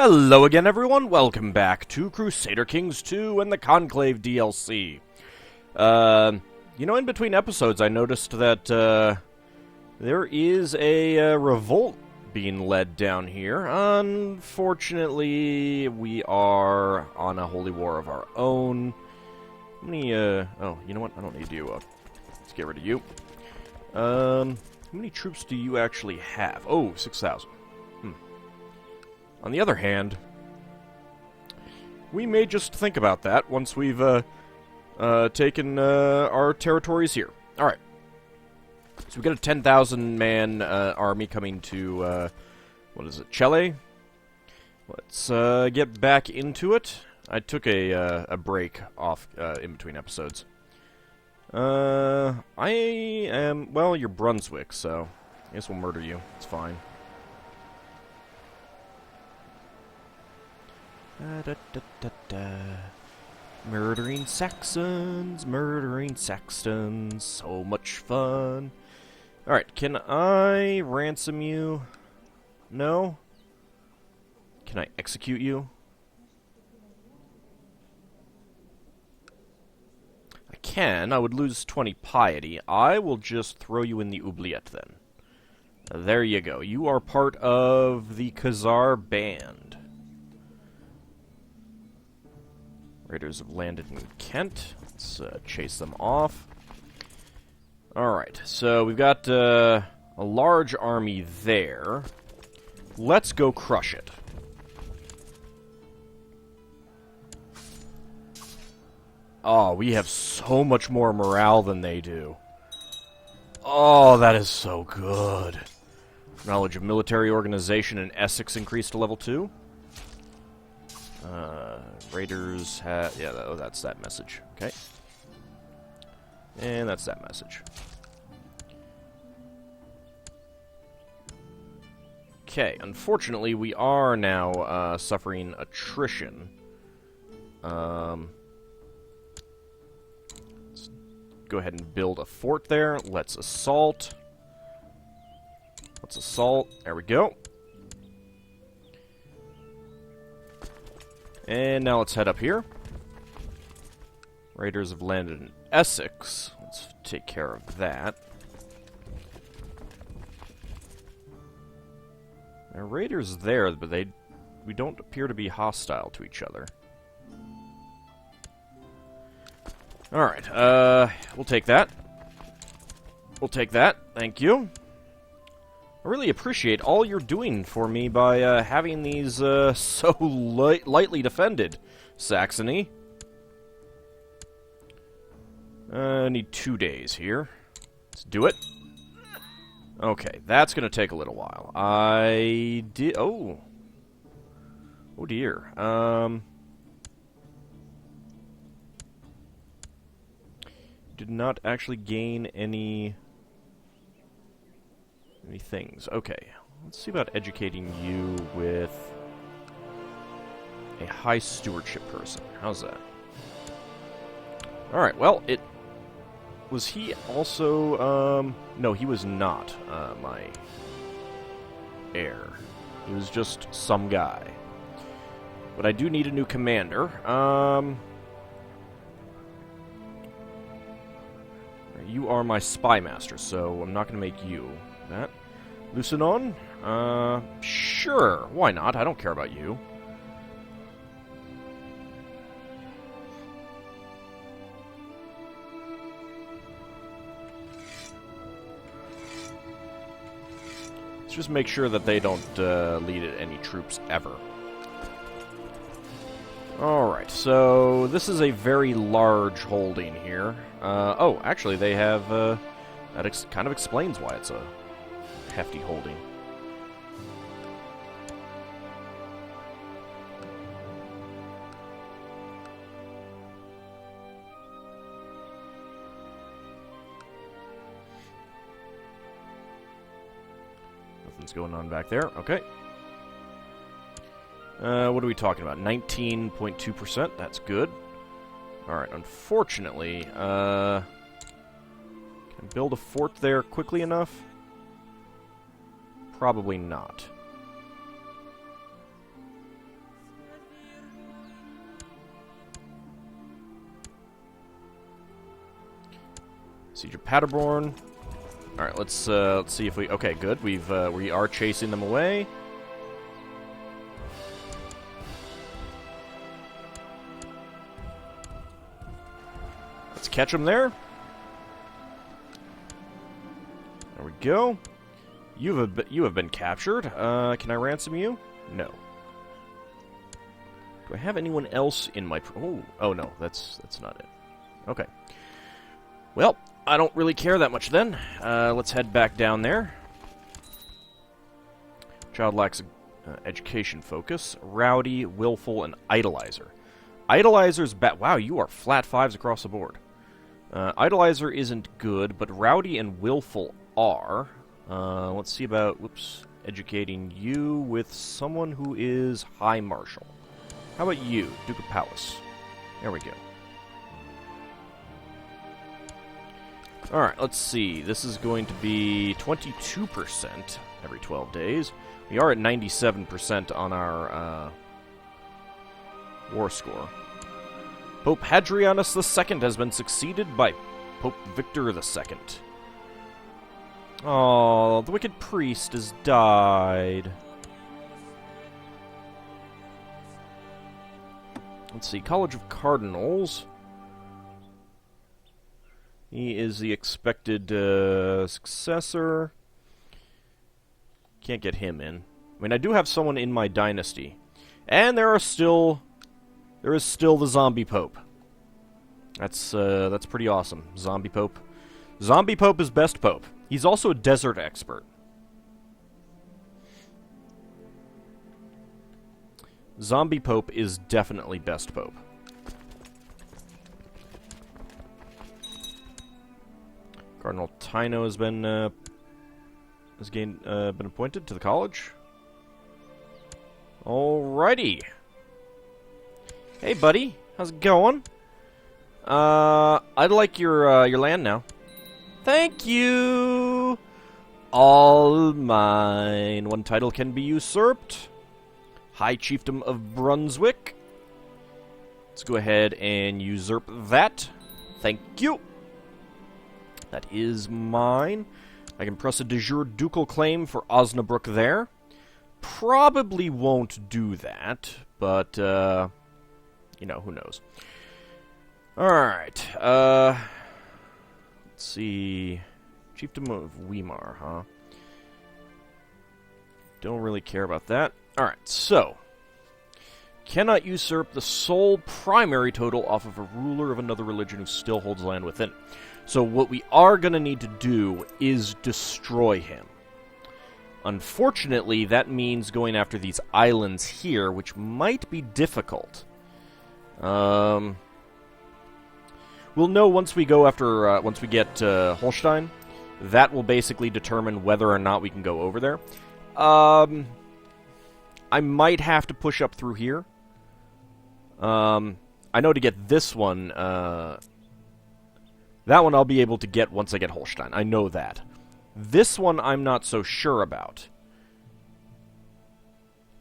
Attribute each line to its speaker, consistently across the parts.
Speaker 1: Hello again, everyone. Welcome back to Crusader Kings 2 and the Conclave DLC. In between episodes, I noticed that there is a revolt being led down here. Unfortunately, we are on a holy war of our own. How many, oh, you know what? I don't need you. Let's get rid of you. How many troops do you actually have? Oh, 6,000. On the other hand, we may just think about that once we've taken our territories here. Alright. So we got a 10,000-man army coming to, what is it, Chile? Let's get back into it. I took a break off in between episodes. I am, well, you're Brunswick, so I guess we'll murder you. It's fine. Murdering Saxons, so much fun. Alright, can I ransom you? No? Can I execute you? I can. I would lose 20 piety. I will just throw you in the oubliette then. There you go. You are part of the Khazar band. Raiders have landed in Kent. Let's chase them off. Alright, so we've got a large army there. Let's go crush it. Oh, we have so much more morale than they do. Oh, that is so good. Knowledge of military organization in Essex increased to level 2. Raiders have... yeah, that's that message. Okay. And that's that message. Okay, unfortunately, we are now suffering attrition. Let's go ahead and build a fort there. Let's assault. Let's assault. There we go. And now let's head up here. Raiders have landed in Essex. Let's take care of that. There are raiders there, but we don't appear to be hostile to each other. Alright, we'll take that. We'll take that. Thank you. I really appreciate all you're doing for me by having these so lightly defended, Saxony. I need 2 days here. Let's do it. Okay, that's going to take a little while. I did... oh. Oh, dear. Did not actually gain any things. Okay, let's see about educating you with a high stewardship person. How's that? Alright, well, it... was he also, no, he was not, my heir. He was just some guy. But I do need a new commander. You are my spy master, so I'm not going to make you that. Lucinon? Sure, why not? I don't care about you. Let's just make sure that they don't lead any troops ever. Alright, so this is a very large holding here. Oh, actually, they have... that kind of explains why it's a hefty holding. Nothing's going on back there. Okay. What are we talking about? 19.2%. That's good. Alright, unfortunately, can I build a fort there quickly enough? Probably not. Siege of Paderborn. All right, let's see if we. Okay, good. We are chasing them away. Let's catch them there. There we go. You have been captured. Can I ransom you? No. Do I have anyone else in my... Oh no, that's not it. Okay. Well, I don't really care that much then. Let's head back down there. Child lacks education focus. Rowdy, willful, and idolizer. Idolizer's bad. Wow, you are flat 5s across the board. Idolizer isn't good, but rowdy and willful are. Let's see about, educating you with someone who is High Marshal. How about you, Duke of Palace? There we go. Alright, let's see. This is going to be 22% every 12 days. We are at 97% on our war score. Pope Hadrianus II has been succeeded by Pope Victor II. Oh, the wicked priest has died. Let's see, College of Cardinals. He is the expected successor. Can't get him in. I mean, I do have someone in my dynasty. And there is still the Zombie Pope. That's pretty awesome. Zombie Pope. Zombie Pope is best Pope. He's also a desert expert. Zombie Pope is definitely best Pope. Cardinal Tino has been been appointed to the college. Alrighty. Hey, buddy, how's it going? I'd like your land now. Thank you. All mine. One title can be usurped. High Chiefdom of Brunswick. Let's go ahead and usurp that. Thank you. That is mine. I can press a de jure ducal claim for Osnabrück there. Probably won't do that, but, you know, who knows. Alright, let's see. Chiefdom of Weimar, huh? Don't really care about that. Alright, so. Cannot usurp the sole primary total off of a ruler of another religion who still holds land within. So what we are going to need to do is destroy him. Unfortunately, that means going after these islands here, which might be difficult. We'll know once we go after, once we get Holstein. That will basically determine whether or not we can go over there. I might have to push up through here. I know to get this one, that one I'll be able to get once I get Holstein. I know that. This one I'm not so sure about.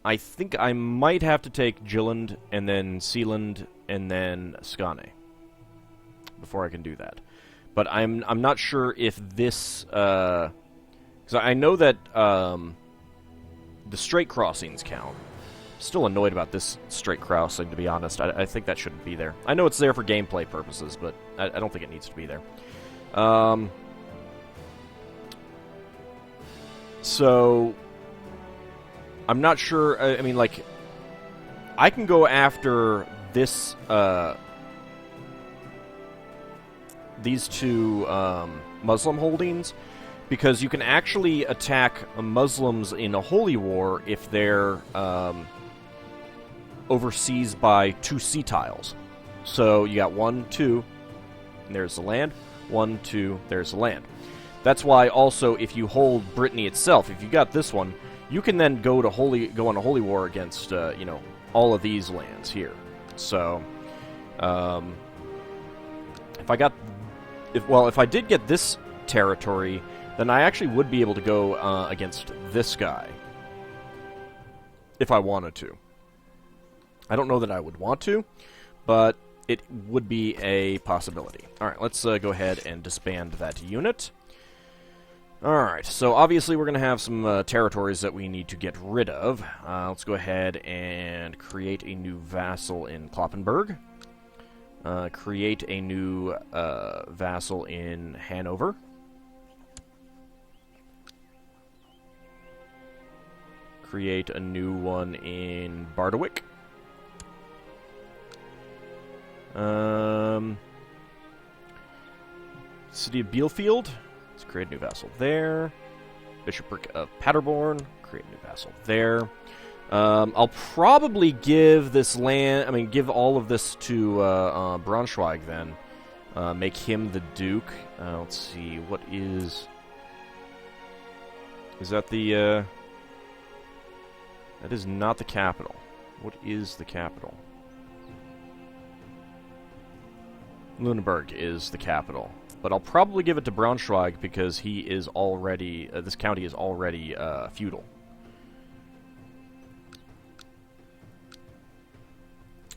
Speaker 1: I think I might have to take Jylland, and then Sealand, and then Skane before I can do that. But I'm not sure if this... because I know that the straight crossings count. Still annoyed about this straight crossing, to be honest. I think that shouldn't be there. I know it's there for gameplay purposes, but I don't think it needs to be there. So, I'm not sure, I mean, like, I can go after this, these two, Muslim holdings, because you can actually attack Muslims in a holy war if they're, overseas by 2 sea tiles. So, you got 1, 2, and there's the land, 1, 2, there's the land. That's why also if you hold Brittany itself, if you got this one, you can then go on a holy war against you know, all of these lands here. So if I did get this territory, then I actually would be able to go against this guy if I wanted to. I don't know that I would want to, but it would be a possibility. Alright, let's go ahead and disband that unit. Alright, so obviously we're going to have some territories that we need to get rid of. Let's go ahead and create a new vassal in Kloppenburg. Create a new vassal in Hanover. Create a new one in Bardowick. City of Bielefeld. Let's create a new vassal there. Bishopric of Paderborn. Create a new vassal there. I'll probably give this land... give all of this to Braunschweig then. Make him the Duke. Let's see, what is... Is that the... That is not the capital. What is the capital? Lüneburg is the capital. But I'll probably give it to Braunschweig because he is already... this county is already feudal.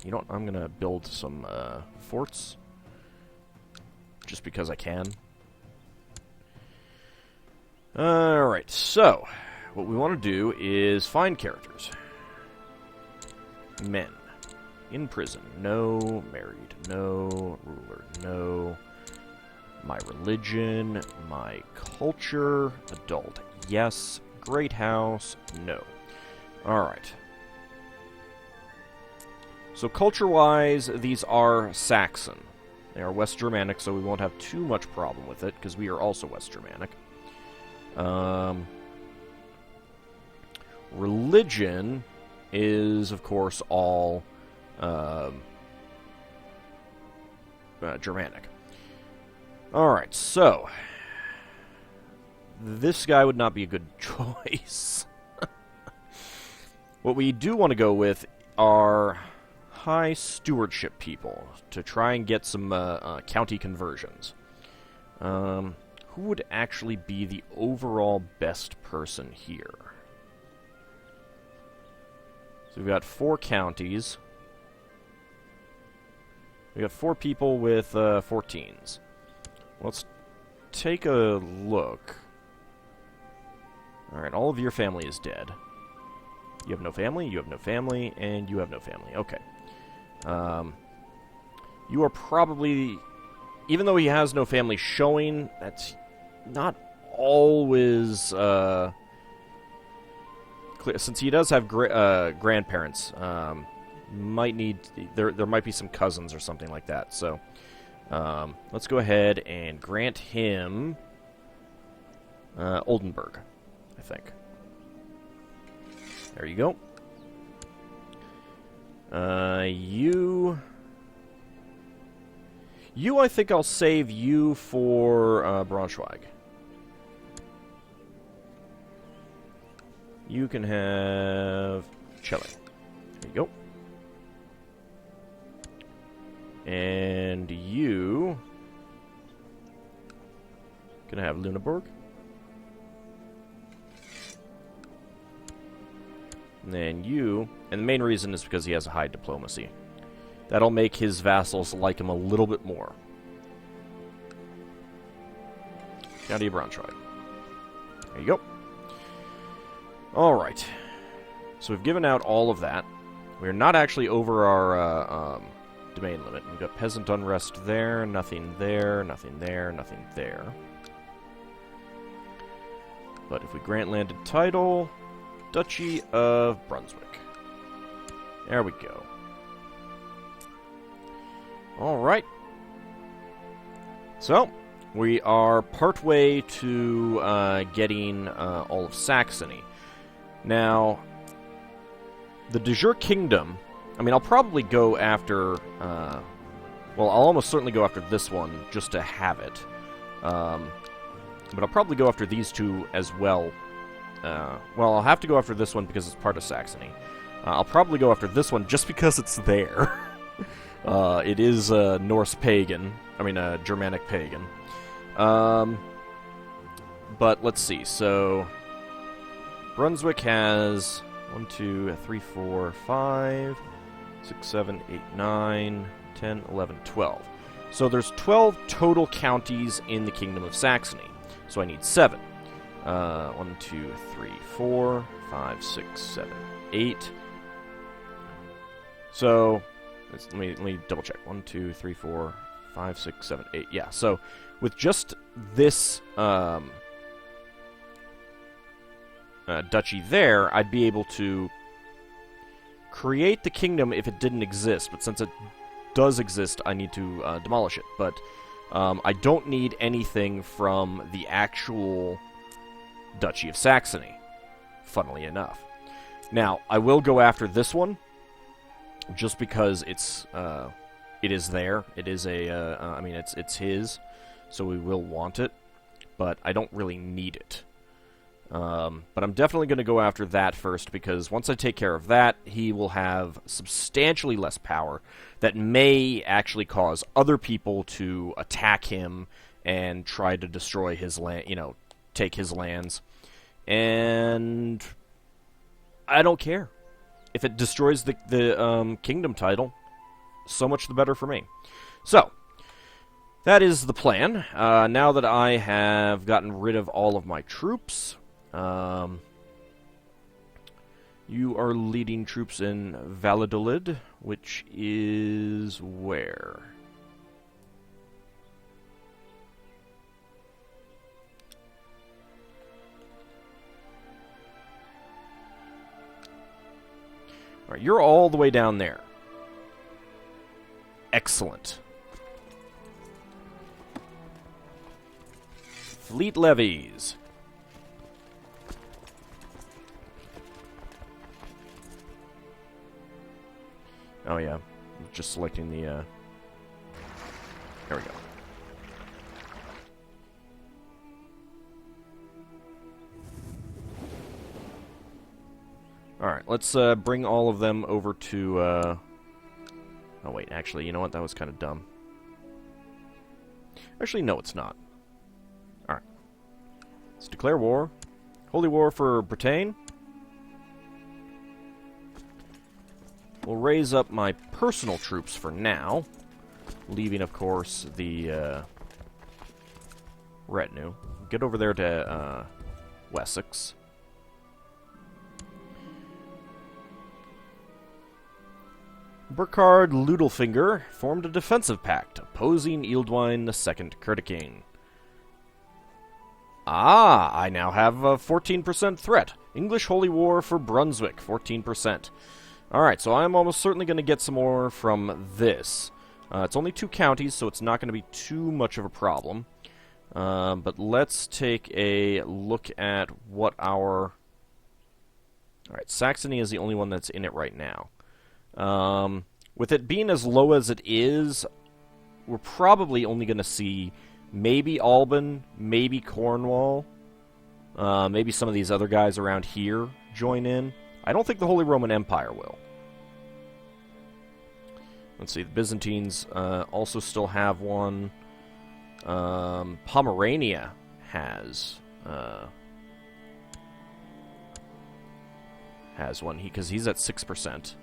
Speaker 1: You know what? I'm going to build some forts. Just because I can. Alright, so... What we want to do is find characters. Men. In prison. No. Married. No. Ruler. No. My religion. My culture. Adult. Yes. Great house. No. Alright. So culture-wise, these are Saxon. They are West Germanic, so we won't have too much problem with it, because we are also West Germanic. Religion is, of course, all Germanic. Alright, so... This guy would not be a good choice. What we do want to go with are high stewardship people to try and get some county conversions. Who would actually be the overall best person here? So we've got 4 counties. We got 4 people with 14s. Let's take a look. Alright, all of your family is dead. You have no family, you have no family, and you have no family. Okay. You are probably... Even though he has no family showing, that's not always... clear. Since he does have grandparents, might need... There might be some cousins or something like that. So, let's go ahead and grant him... Oldenburg, I think. There you go. You, I think I'll save you for Braunschweig. You can have Chile. There you go. And you can have Lüneburg. And then you... And the main reason is because he has a high diplomacy. That'll make his vassals like him a little bit more. County of Braunschweig. There you go. Alright. So we've given out all of that. We're not actually over our domain limit. We've got peasant unrest there, nothing there, nothing there, nothing there. But if we grant landed title... Duchy of Brunswick. There we go. Alright. So, we are partway to getting all of Saxony. Now, the de jure kingdom, I mean, I'll probably go after... well, I'll almost certainly go after this one just to have it. But I'll probably go after these two as well. Well, I'll have to go after this one because it's part of Saxony. I'll probably go after this one just because it's there. It is Norse pagan. I mean, Germanic pagan. But let's see. So, Brunswick has 1, 2, 3, 4, 5, 6, 7, 8, 9, 10, 11, 12. So there's 12 total counties in the Kingdom of Saxony. So I need 7. 1, 2, 3, 4, 5, 6, 7, 8. So, let me double check. 1, 2, 3, 4, 5, 6, 7, 8. Yeah, so with just this duchy there, I'd be able to create the kingdom if it didn't exist. But since it does exist, I need to demolish it. But I don't need anything from the actual Duchy of Saxony, funnily enough. Now, I will go after this one, just because it is there. It is I mean, it's his, so we will want it, but I don't really need it. But I'm definitely going to go after that first, because once I take care of that, he will have substantially less power that may actually cause other people to attack him and try to destroy his land, take his lands. And I don't care. If it destroys the kingdom title, so much the better for me. So, that is the plan. Now that I have gotten rid of all of my troops, you are leading troops in Valladolid, which is where? Alright, you're all the way down there. Excellent. Fleet levies. Oh yeah, just selecting the, there we go. Alright, let's bring all of them over to, oh wait, actually, you know what, that was kind of dumb. Actually, no, it's not. Alright. Let's declare war. Holy war for Bretagne. We'll raise up my personal troops for now, leaving, of course, the retinue. Get over there to Wessex. Burkhard Ludelfinger formed a defensive pact, opposing Ealdwine II Curtiking. Ah, I now have a 14% threat. English Holy War for Brunswick, 14%. Alright, so I'm almost certainly going to get some more from this. It's only 2 counties, so it's not going to be too much of a problem. But let's take a look at what our... Alright, Saxony is the only one that's in it right now. With it being as low as it is, we're probably only going to see maybe Alban, maybe Cornwall, maybe some of these other guys around here join in. I don't think the Holy Roman Empire will. Let's see, the Byzantines also still have one. Pomerania has one, because he's at 6%.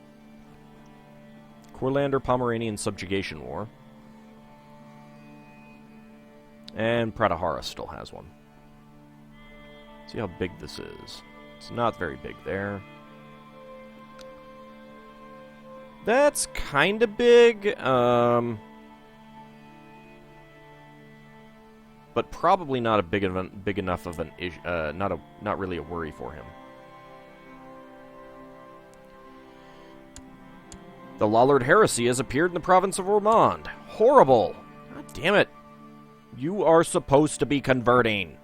Speaker 1: Courlander Pomeranian Subjugation War. And Pratihara still has one. See how big this is. It's not very big there. That's kind of big, but probably not a big enough of an issue. Not really a worry for him. The Lollard heresy has appeared in the province of Ormond. Horrible! God damn it! You are supposed to be converting.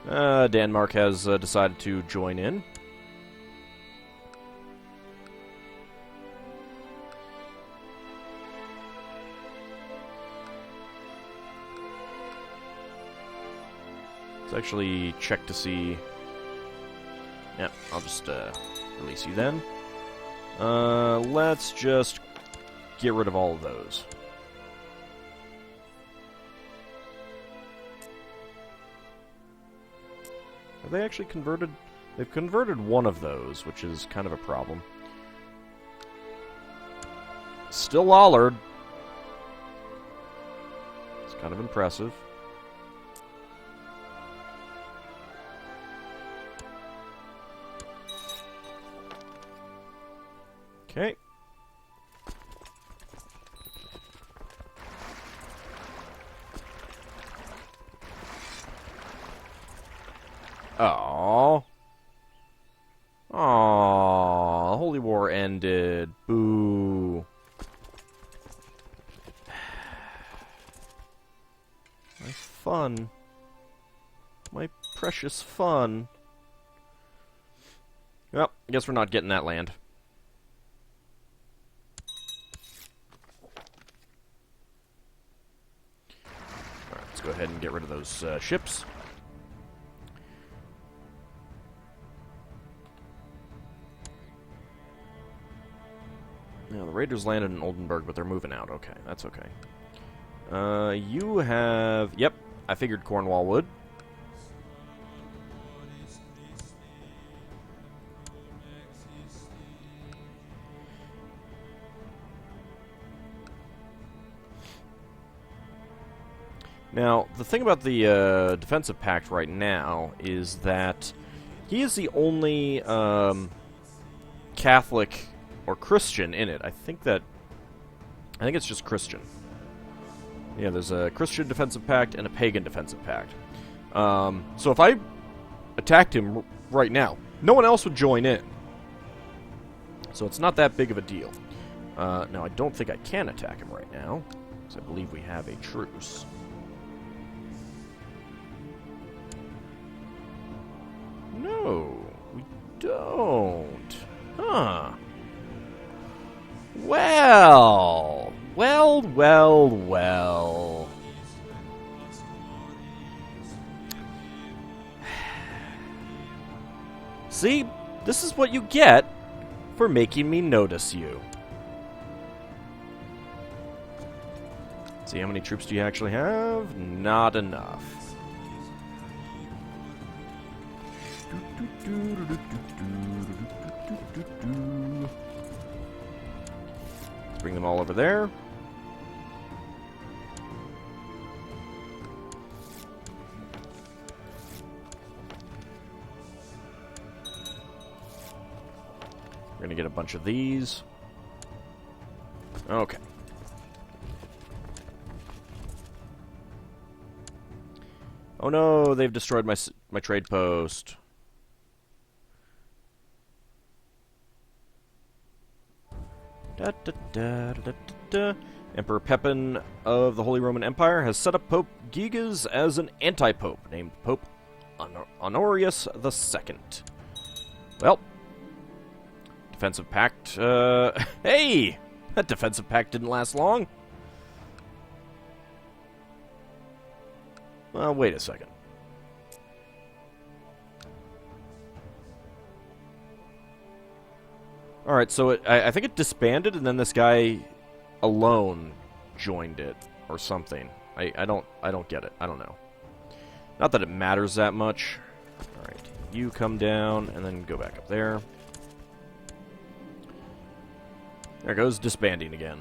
Speaker 1: Denmark has decided to join in. Let's actually check to see... Yep, I'll just release you then. Let's just get rid of all of those. Have they actually converted? They've converted one of those, which is kind of a problem. Still Lollard. It's kind of impressive. Okay. Aww. Aww. Holy War ended. Boo. My fun. My precious fun. Well, I guess we're not getting that land. Alright, let's go ahead and get rid of those ships. Now, the Raiders landed in Oldenburg, but they're moving out. Okay, that's okay. You have... Yep, I figured Cornwall would. Now, the thing about the defensive pact right now is that he is the only Catholic or Christian in it. I think it's just Christian. Yeah, there's a Christian defensive pact and a pagan defensive pact. So if I attacked him right now, no one else would join in. So it's not that big of a deal. Now, I don't think I can attack him right now, because I believe we have a truce. No, we don't. Huh. Well. See, this is what you get for making me notice you. See, how many troops do you actually have? Not enough. Let's bring them all over there. We're gonna get a bunch of these. Okay. Oh no, they've destroyed my trade post. Da, da, da, da, da, da. Emperor Pepin of the Holy Roman Empire has set up Pope Gigas as an anti-pope, named Pope Honorius II. Well, defensive pact, hey! That defensive pact didn't last long. Well, wait a second. Alright, so I think it disbanded, and then this guy alone joined it, or something. I don't get it. I don't know. Not that it matters that much. Alright, you come down, and then go back up there. There goes disbanding again.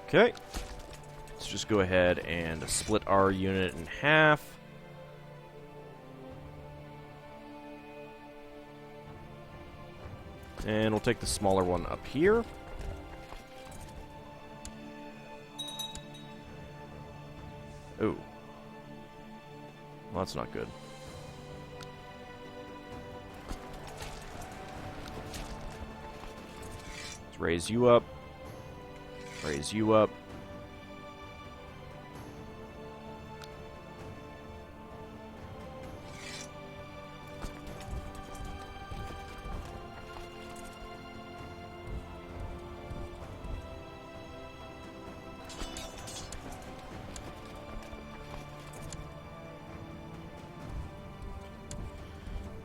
Speaker 1: Okay. Let's just go ahead and split our unit in half. And we'll take the smaller one up here. Ooh. Well, that's not good. Let's raise you up. Raise you up.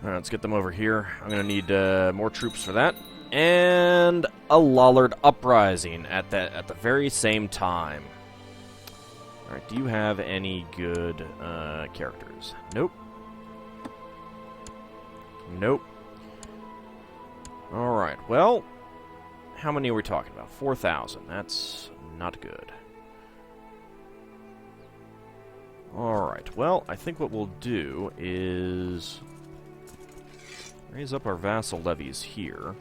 Speaker 1: Alright, let's get them over here. I'm going to need more troops for that. And a Lollard uprising at the very same time. Alright, do you have any good characters? Nope. Nope. Alright, well, how many are we talking about? 4,000. That's not good. Alright, well, I think what we'll do is raise up our vassal levies here.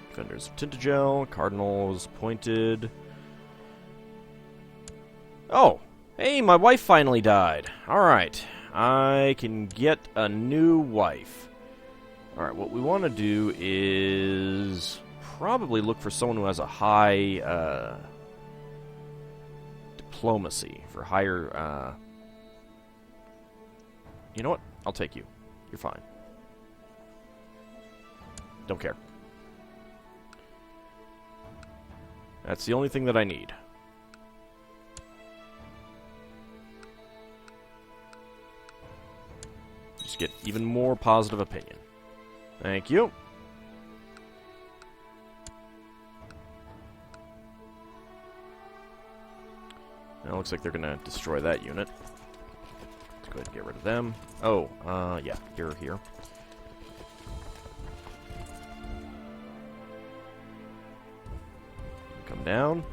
Speaker 1: Defenders of Tintagel, Cardinals pointed. Oh! Hey, my wife finally died. Alright. I can get a new wife. Alright, what we want to do is probably look for someone who has a high diplomacy, for higher... You know what? I'll take you. You're fine. Don't care. That's the only thing that I need. Just get even more positive opinion. Thank you. Now it looks like they're going to destroy that unit. Let's go ahead and get rid of them. Oh, yeah, you're here. Come down.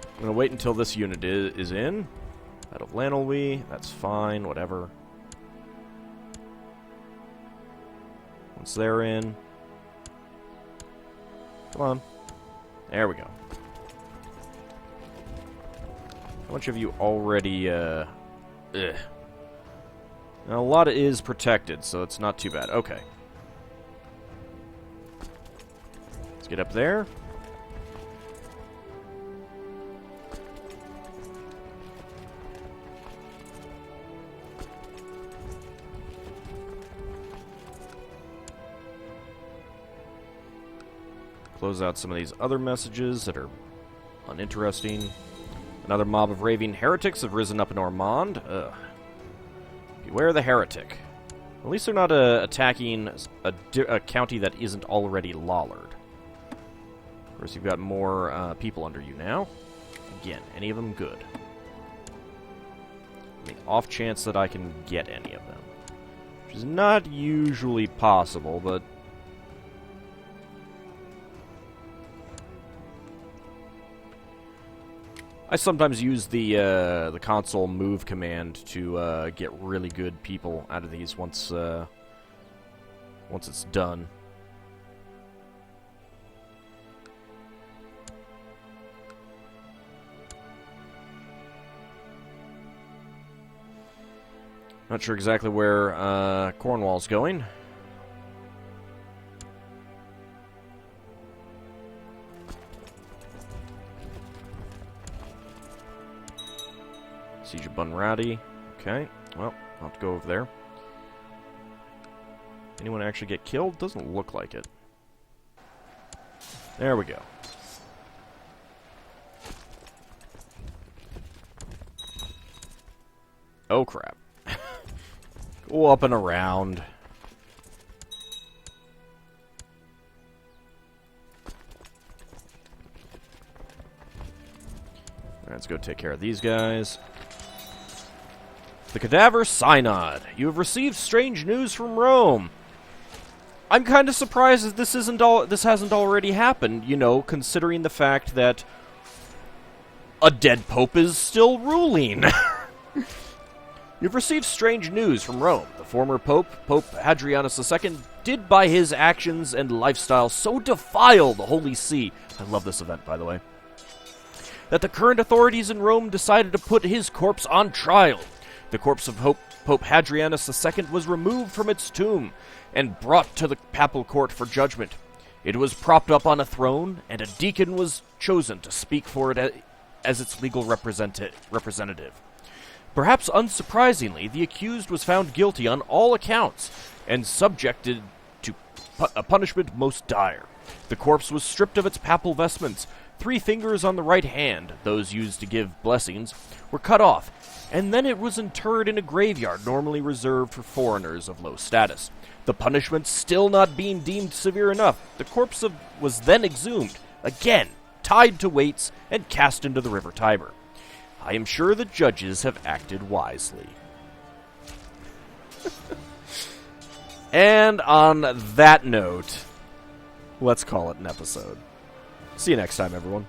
Speaker 1: I'm going to wait until this unit is in. Out of Lanelwy, that's fine, whatever. Once they're in. Come on. There we go. How much have you already, Now, a lot is protected, so it's not too bad. Okay. Let's get up there. Close out some of these other messages that are uninteresting. Another mob of raving heretics have risen up in Ormond. Ugh. Beware the heretic. At least they're not attacking a county that isn't already Lollard. Of course, you've got more people under you now. Again, any of them good. I mean, off chance that I can get any of them. Which is not usually possible, but... I sometimes use the console move command to get really good people out of these once it's done. Not sure exactly where Cornwall's going. Siege of Bunratty. Okay, well, I'll have to go over there. Anyone actually get killed? Doesn't look like it. There we go. Oh, crap. Go up and around. Alright, let's go take care of these guys. The Cadaver Synod. You have received strange news from Rome. I'm kind of surprised that this hasn't already happened, you know, considering the fact that a dead pope is still ruling. You've received strange news from Rome. The former pope, Pope Hadrianus II, did by his actions and lifestyle so defile the Holy See. I love this event, by the way. That the current authorities in Rome decided to put his corpse on trial. The corpse of Pope Hadrianus II was removed from its tomb and brought to the papal court for judgment. It was propped up on a throne, and a deacon was chosen to speak for it as its legal representative. Perhaps unsurprisingly, the accused was found guilty on all accounts and subjected to a punishment most dire. The corpse was stripped of its papal vestments. 3 fingers on the right hand, those used to give blessings, were cut off, and then it was interred in a graveyard normally reserved for foreigners of low status. The punishment still not being deemed severe enough, the corpse was then exhumed, again, tied to weights, and cast into the river Tiber. I am sure the judges have acted wisely. And on that note, let's call it an episode. See you next time, everyone.